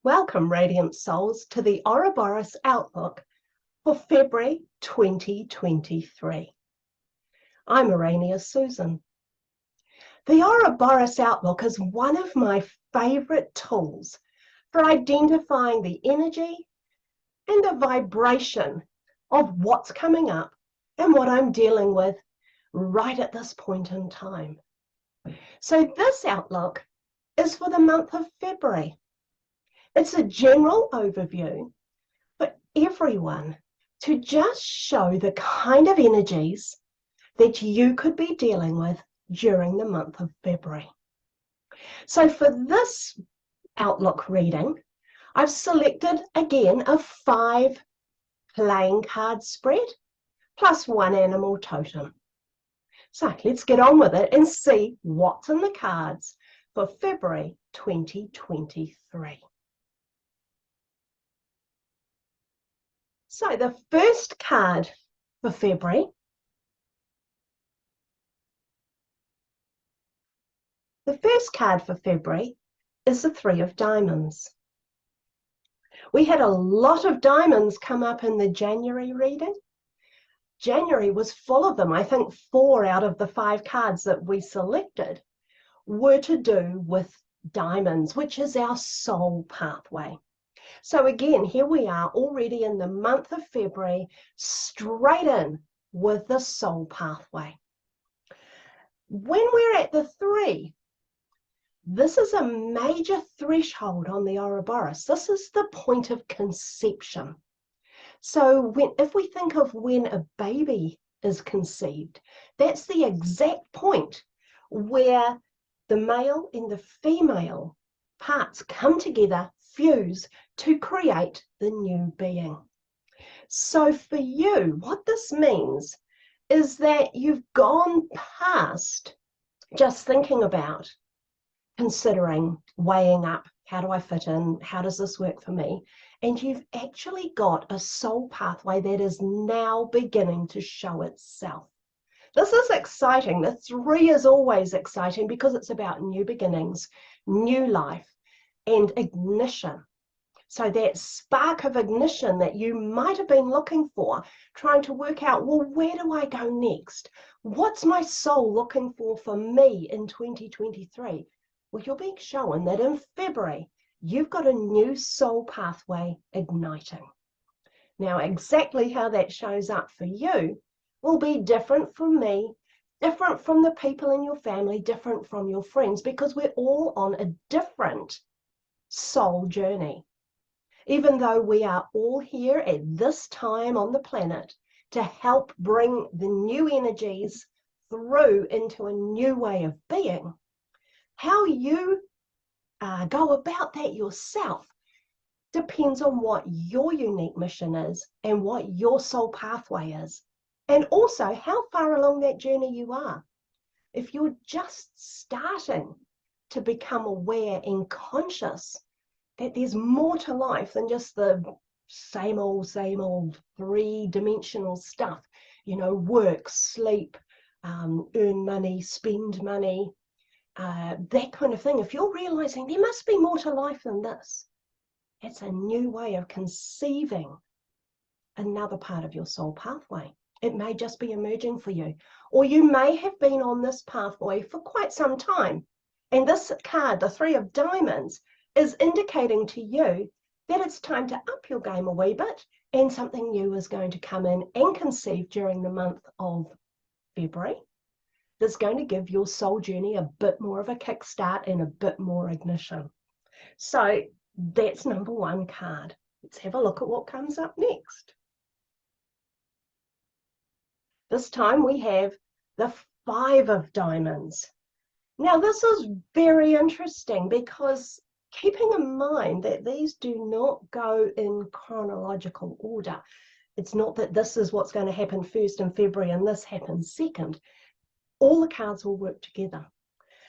Welcome, Radiant Souls, to the Ouroboros Outlook for February 2023. I'm Araenia Susan. The Ouroboros Outlook is one of my favourite tools for identifying the energy and the vibration of what's coming up and what I'm dealing with right at this point in time. So this outlook is for the month of February. It's a general overview for everyone to just show the kind of energies that you could be dealing with during the month of February. So for this outlook reading, I've selected again a 5 playing card spread plus 1 animal totem. So let's get on with it and see what's in the cards for February 2023. So the first card for February, is the 3 of Diamonds. We had a lot of diamonds come up in the January reading. January was full of them. I think 4 out of the 5 cards that we selected were to do with diamonds, which is our soul pathway. So again, here we are already in the month of February, straight in with the soul pathway. When we're at the 3, this is a major threshold on the Ouroboros. This is the point of conception. So if we think of when a baby is conceived, that's the exact point where the male and the female parts come together, fuse, to create the new being. So for you, what this means is that you've gone past just thinking about, considering, weighing up, how do I fit in, how does this work for me? And you've actually got a soul pathway that is now beginning to show itself. This is exciting. The 3 is always exciting because it's about new beginnings, new life, and ignition. So that spark of ignition that you might have been looking for, trying to work out, well, where do I go next? What's my soul looking for me in 2023? Well, you're being shown that in February, you've got a new soul pathway igniting. Now, exactly how that shows up for you will be different from me, different from the people in your family, different from your friends, because we're all on a different soul journey. Even though we are all here at this time on the planet to help bring the new energies through into a new way of being, how you go about that yourself depends on what your unique mission is and what your soul pathway is, and also how far along that journey you are. If you're just starting to become aware and conscious that there's more to life than just the same old 3-dimensional stuff, you know, work, sleep, earn money, spend money, that kind of thing. If you're realizing there must be more to life than this, it's a new way of conceiving another part of your soul pathway. It may just be emerging for you, or you may have been on this pathway for quite some time. And this card, the 3 of Diamonds, is indicating to you that it's time to up your game a wee bit, and something new is going to come in and conceive during the month of February. That's going to give your soul journey a bit more of a kickstart and a bit more ignition. So that's number 1 card. Let's have a look at what comes up next. This time we have the 5 of Diamonds. Now this is very interesting because keeping in mind that these do not go in chronological order. It's not that this is what's going to happen first in February and this happens second. All the cards will work together.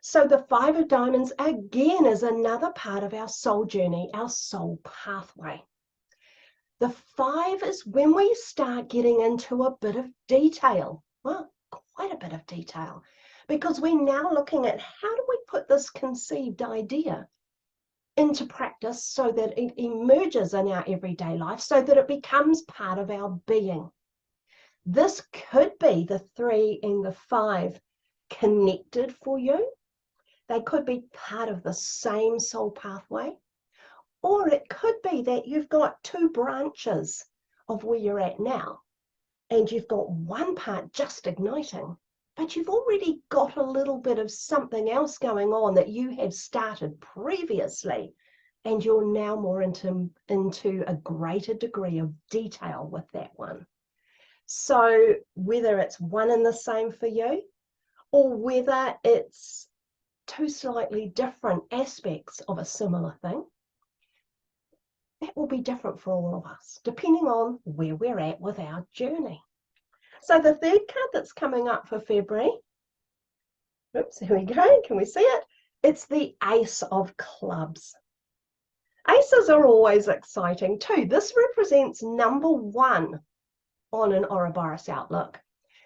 So the 5 of Diamonds again is another part of our soul journey, our soul pathway. The 5 is when we start getting into a bit of detail. Well, quite a bit of detail, because we're now looking at how do we put this conceived idea into practice so that it emerges in our everyday life, so that it becomes part of our being. This could be the 3 and the 5 connected for you. They could be part of the same soul pathway, or it could be that you've got 2 branches of where you're at now, and you've got one part just igniting, but you've already got a little bit of something else going on that you have started previously, and you're now more into a greater degree of detail with that one. So whether it's one and the same for you, or whether it's 2 slightly different aspects of a similar thing, that will be different for all of us, depending on where we're at with our journey. So the 3rd card that's coming up for February, oops, here we go, can we see it? It's the Ace of Clubs. Aces are always exciting too. This represents number 1 on an Ouroboros Outlook.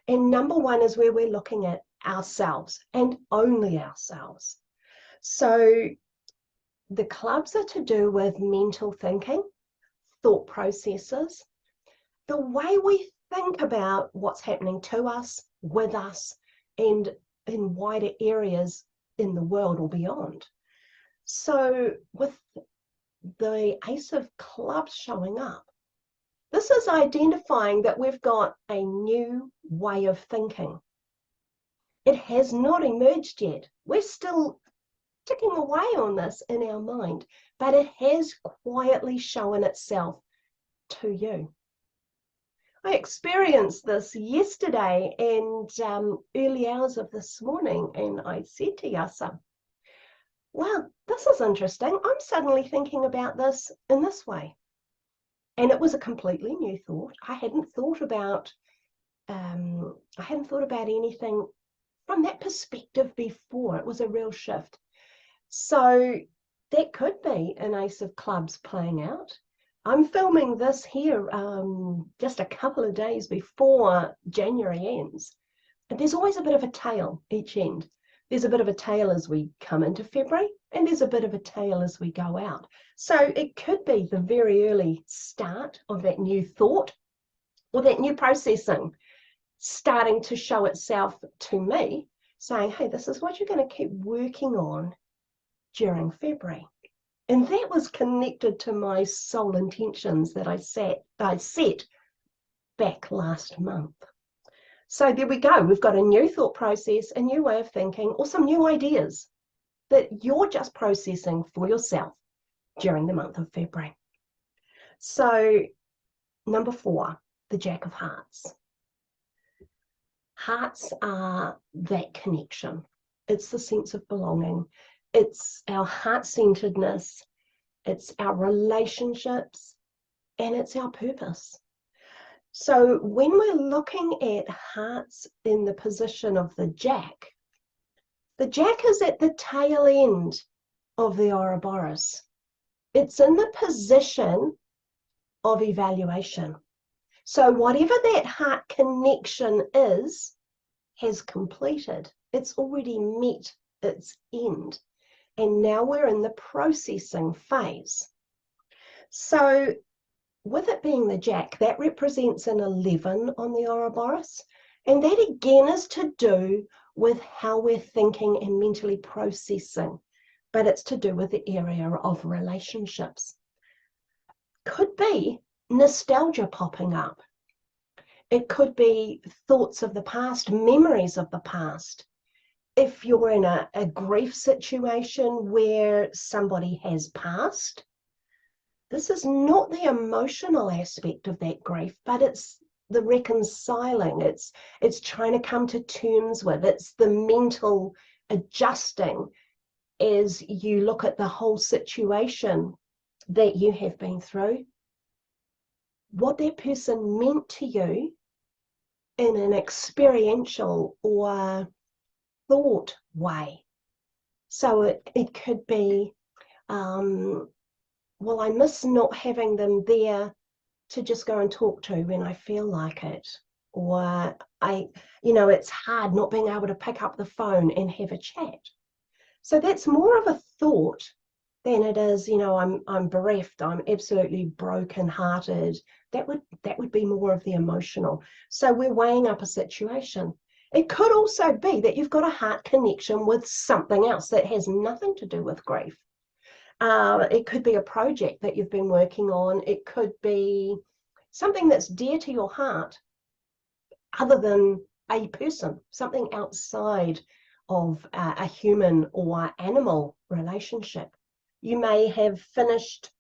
And number 1 is where we're looking at ourselves and only ourselves. So the clubs are to do with mental thinking, thought processes, the way we think about what's happening to us, with us, and in wider areas in the world or beyond. So with the Ace of Clubs showing up, this is identifying that we've got a new way of thinking. It has not emerged yet. We're still ticking away on this in our mind, but it has quietly shown itself to you. I experienced this yesterday and early hours of this morning, and I said to Yasa, wow, this is interesting. I'm suddenly thinking about this in this way. And it was a completely new thought. I hadn't thought about anything from that perspective before. It was a real shift. So that could be an Ace of Clubs playing out. I'm filming this here just a couple of days before January ends. And there's always a bit of a tail each end. There's a bit of a tail as we come into February, and there's a bit of a tail as we go out. So it could be the very early start of that new thought or that new processing starting to show itself to me, saying, hey, this is what you're going to keep working on during February. And that was connected to my soul intentions that I set back last month. So there we go. We've got a new thought process, a new way of thinking, or some new ideas that you're just processing for yourself during the month of February. So number 4, the Jack of Hearts. Hearts are that connection. It's the sense of belonging. It's our heart-centeredness. It's our relationships, and it's our purpose. So when we're looking at hearts in the position of the Jack is at the tail end of the Ouroboros. It's in the position of evaluation. So whatever that heart connection is, has completed. It's already met its end. And now we're in the processing phase. So with it being the Jack, that represents an 11 on the Ouroboros. And that again is to do with how we're thinking and mentally processing. But it's to do with the area of relationships. Could be nostalgia popping up. It could be thoughts of the past, memories of the past. If you're in a grief situation where somebody has passed, this is not the emotional aspect of that grief, but it's the reconciling. It's trying to come to terms with. It's the mental adjusting as you look at the whole situation that you have been through. What that person meant to you in an experiential or thought way. So it could be, well, I miss not having them there to just go and talk to when I feel like it. Or it's hard not being able to pick up the phone and have a chat. So that's more of a thought than it is, I'm bereft, I'm absolutely broken-hearted. That would be more of the emotional. So we're weighing up a situation. It could also be that you've got a heart connection with something else that has nothing to do with grief. It could be a project that you've been working on. It could be something that's dear to your heart other than a person, something outside of a human or animal relationship. You may have finished,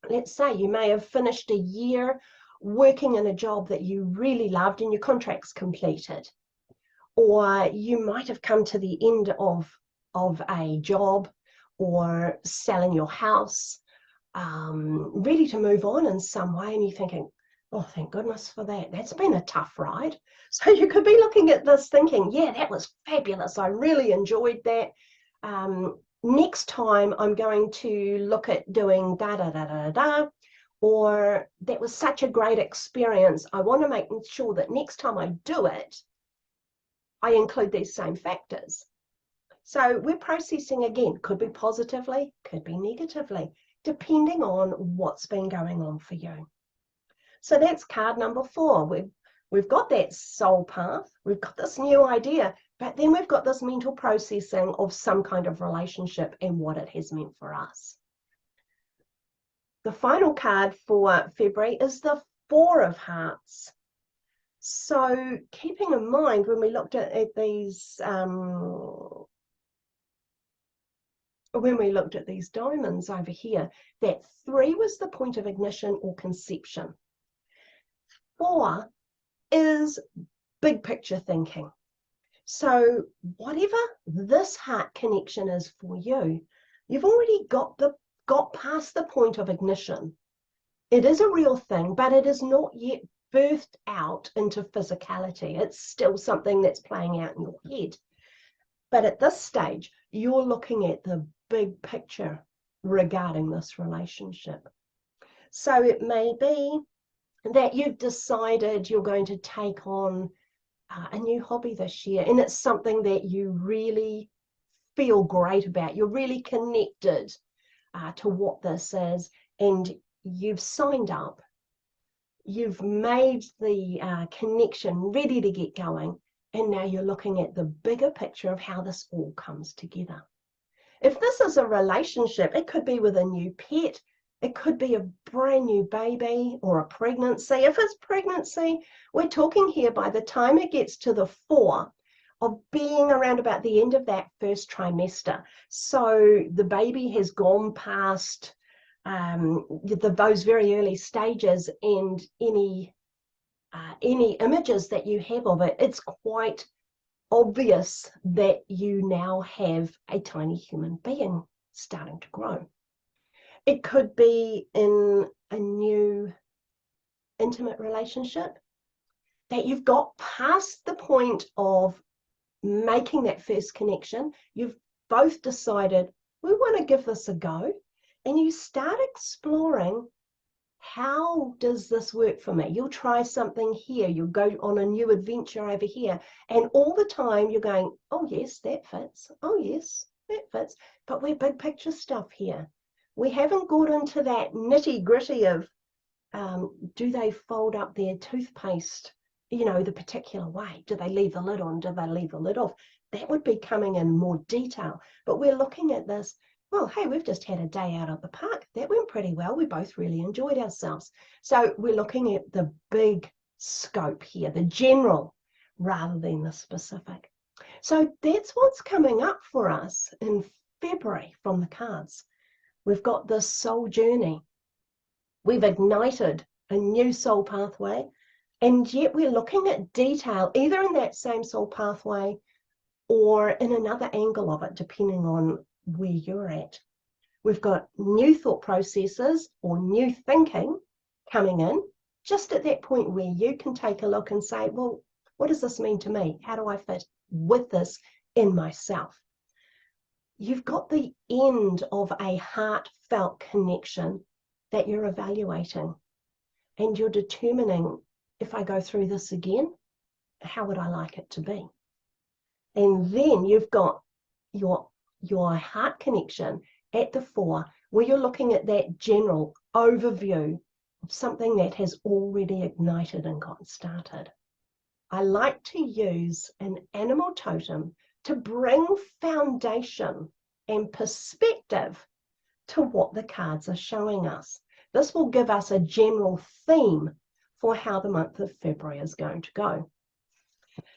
let's say you may have finished a year working in a job that you really loved and your contract's completed. Or you might have come to the end of a job or selling your house, ready to move on in some way, and you're thinking, oh, thank goodness for that. That's been a tough ride. So you could be looking at this thinking, yeah, that was fabulous. I really enjoyed that. Next time I'm going to look at doing da da da da da, or that was such a great experience. I want to make sure that next time I do it, I include these same factors. So we're processing again, could be positively, could be negatively, depending on what's been going on for you. So that's card number 4. We've got that soul path, we've got this new idea, but then we've got this mental processing of some kind of relationship and what it has meant for us. The final card for February is the 4 of Hearts. So keeping in mind when we looked at these diamonds over here, that 3 was the point of ignition or conception. 4 is big picture thinking. So whatever this heart connection is for you, you've already got past the point of ignition. It is a real thing, but it is not yet birthed out into physicality. It's still something that's playing out in your head. But at this stage, you're looking at the big picture regarding this relationship. So it may be that you've decided you're going to take on a new hobby this year, and it's something that you really feel great about. You're really connected to what this is, and you've signed up. You've made the connection, ready to get going, and now you're looking at the bigger picture of how this all comes together. If this is a relationship, it could be with a new pet, it could be a brand new baby or a pregnancy. If it's pregnancy, we're talking here by the time it gets to the 4 of being around about the end of that first trimester. So the baby has gone past those very early stages, and any images that you have of it, it's quite obvious that you now have a tiny human being starting to grow. It could be in a new intimate relationship that you've got past the point of making that first connection. You've both decided, we want to give this a go, and you start exploring, how does this work for me? You'll try something here, you'll go on a new adventure over here, and all the time you're going, oh yes, that fits, oh yes, that fits, but we're big picture stuff here. We haven't got into that nitty gritty of do they fold up their toothpaste, the particular way? Do they leave the lid on? Do they leave the lid off? That would be coming in more detail, but we're looking at this, well, hey, we've just had a day out at the park. That went pretty well. We both really enjoyed ourselves. So we're looking at the big scope here, the general, rather than the specific. So that's what's coming up for us in February from the cards. We've got this soul journey. We've ignited a new soul pathway, and yet we're looking at detail either in that same soul pathway or in another angle of it, depending on where you're at. We've got new thought processes or new thinking coming in just at that point where you can take a look and say, well, what does this mean to me? How do I fit with this in myself? You've got the end of a heartfelt connection that you're evaluating, and you're determining, if I go through this again, how would I like it to be? And then you've got your heart connection at the 4, where you're looking at that general overview of something that has already ignited and gotten started. I like to use an animal totem to bring foundation and perspective to what the cards are showing us. This will give us a general theme for how the month of February is going to go.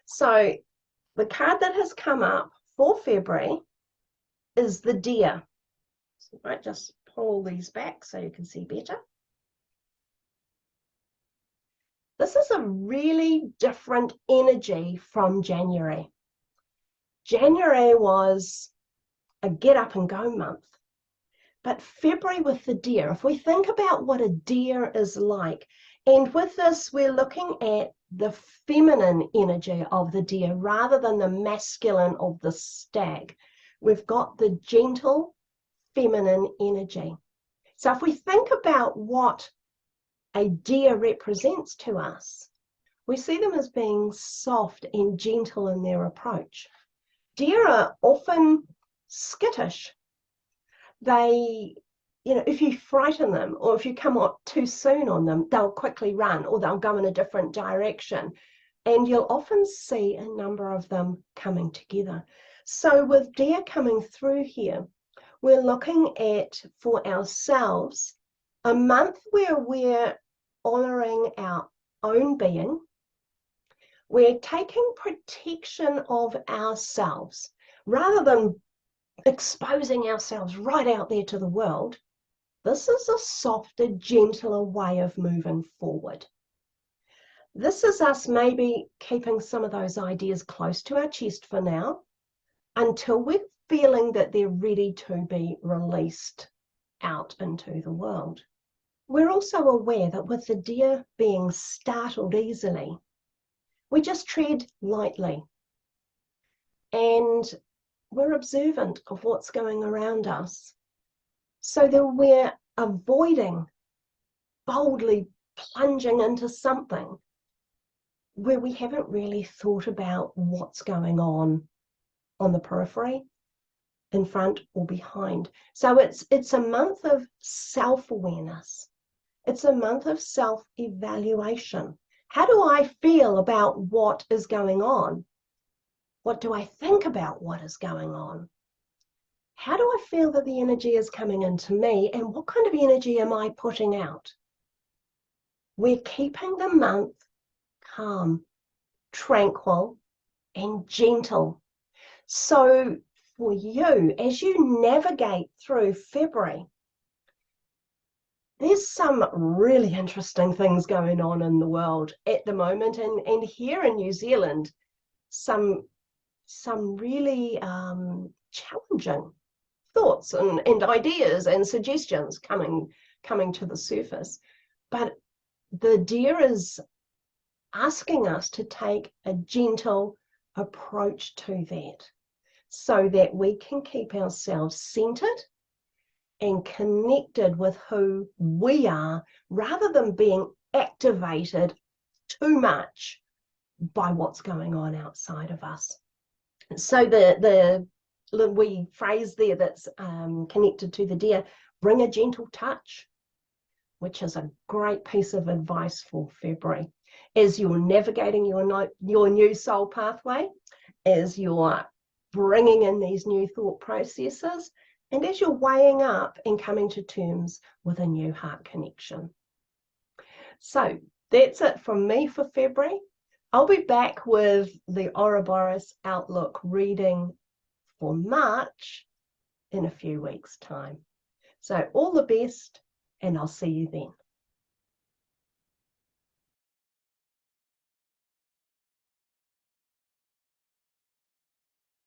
So the card that has come up for February is the deer. So I might just pull these back so you can see better. This is a really different energy from January. January was a get up and go month. But February with the deer, if we think about what a deer is like, and with this, we're looking at the feminine energy of the deer rather than the masculine of the stag. We've got the gentle feminine energy. So if we think about what a deer represents to us, we see them as being soft and gentle in their approach. Deer are often skittish. They, if you frighten them or if you come up too soon on them, they'll quickly run or they'll go in a different direction. And you'll often see a number of them coming together. So with deer coming through here, we're looking at, for ourselves, a month where we're honoring our own being. We're taking protection of ourselves rather than exposing ourselves right out there to the world. This is a softer, gentler way of moving forward. This is us maybe keeping some of those ideas close to our chest for now until we're feeling that they're ready to be released out into the world. We're also aware that with the deer being startled easily, we just tread lightly and we're observant of what's going around us so that we're avoiding boldly plunging into something where we haven't really thought about what's going on the periphery, in front or behind. So it's a month of self-awareness. It's a month of self-evaluation. How do I feel about what is going on? What do I think about what is going on? How do I feel that the energy is coming into me, and what kind of energy am I putting out? We're keeping the month calm, tranquil, and gentle. So for you, as you navigate through February, there's some really interesting things going on in the world at the moment, and here in New Zealand, some really challenging thoughts and ideas and suggestions coming to the surface. But the deer is asking us to take a gentle approach to that so that we can keep ourselves centered and connected with who we are rather than being activated too much by what's going on outside of us. So the wee phrase there that's connected to the deer, bring a gentle touch, which is a great piece of advice for February. As you're navigating your new soul pathway, as you're bringing in these new thought processes, and as you're weighing up and coming to terms with a new heart connection. So that's it from me for February. I'll be back with the Ouroboros Outlook reading for March in a few weeks' time. So all the best, and I'll see you then.